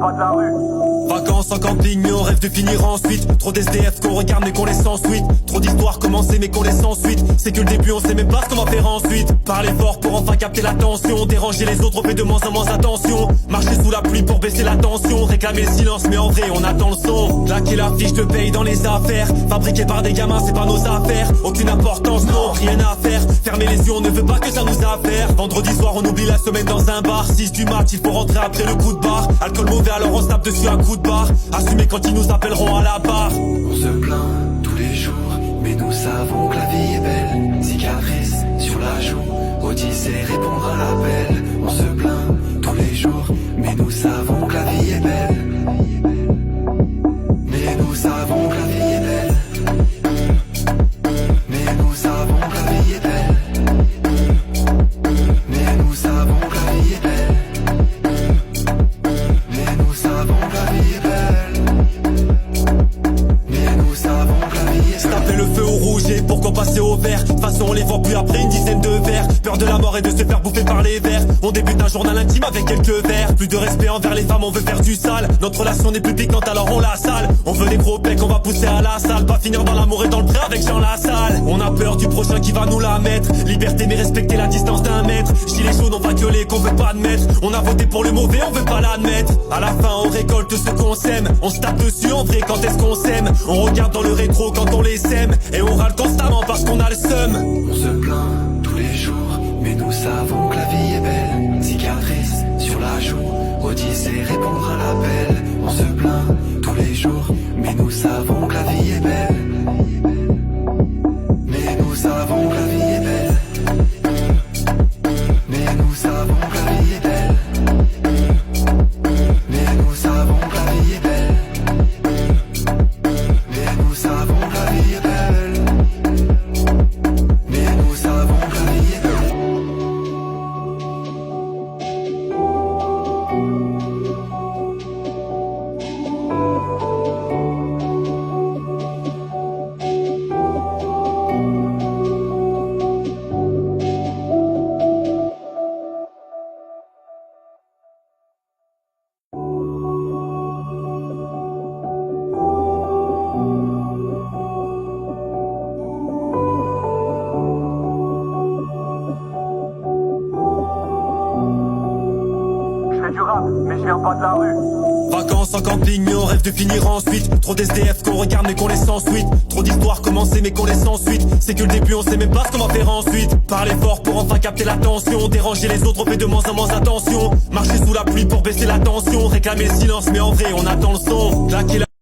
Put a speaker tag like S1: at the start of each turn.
S1: pas de la rue.
S2: Vacances en camping mais on rêve de finir ensuite. Trop d'SDF qu'on regarde mais qu'on laisse sans suite. Trop d'histoires commencées mais qu'on laisse sans suite. C'est que le début on sait même pas ce qu'on va faire ensuite. Parler fort pour enfin capter l'attention. Déranger les autres on fait de moins en moins attention. Marcher sous la pluie pour baisser la tension. Réclamer le silence mais en vrai on attend le son. Claquer la fiche de paye dans les affaires. Fabriqué par des gamins c'est pas nos affaires. Aucune importance non, rien à faire. Fermer les yeux on ne veut pas que ça nous affaire. Vendredi soir on oublie la semaine dans un bar. 6 du mat il faut rentrer après le coup de barre. Alcool mauvais alors on se tape dessus à coup de barre. Assumer quand ils nous appelleront à la barre.
S3: On se plaint tous les jours, mais nous savons que la vie est belle. Cicatrice sur la joue, Odyssée répondre à l'appel. On se plaint tous les jours, mais nous savons que la vie est belle. Mais nous savons que la vie est belle. Mais nous savons que la vie est belle. Mais nous savons que la vie est belle. Mais nous savons que la vie est belle. Mais nous savons que la vie est
S2: Se taper le feu au rouge et pourquoi passer au vert. De toute façon on les voit plus après une dizaine de verres. Peur de la mort et de se faire bouffer par les vers. On débute un journal intime avec quelques vers. Plus de respect envers les femmes, on veut faire du sale. Notre relation n'est plus piquante alors on la sale. On veut des gros pecs, on va pousser à la salle. Pas finir dans l'amour et dans le pré avec Jean Lassalle. On a peur du prochain qui va nous la mettre. Liberté mais respecter la distance d'un mètre. Gilets jaunes on va gueuler qu'on veut pas admettre. On a voté pour le mauvais, on veut pas l'admettre. À la fin on récolte ce qu'on sème. On se tape dessus en vrai quand est-ce qu'on s'aime. On regarde dans le rétro quand on les sème. Et on râle constamment parce qu'on a le seum.
S3: On se plaint tous les jours, mais nous savons que la vie est belle. Cicatrice sur la joue, Odyssée répondre à l'appel. On se plaint tous les jours, mais nous savons que la vie est belle. Mais nous savons que la vie est belle. Mais nous savons que la vie est belle. Mais nous savons que la vie est belle. Mais nous savons que la vie est belle. Mais nous savons que la vie est belle.
S1: Je fais du rap, mais je viens pas de la rue.
S2: Vacances en camping mais on rêve de finir ensuite. Trop d'SDF qu'on regarde mais qu'on laisse sans suite. Trop d'histoires commencées mais qu'on laisse sans suite. C'est que le début on sait même pas ce qu'on va faire ensuite. Parler fort pour enfin capter l'attention. Déranger les autres on fait de moins en moins attention. Marcher sous la pluie pour baisser la tension. Réclamer le silence mais en vrai on attend le son. Claquer la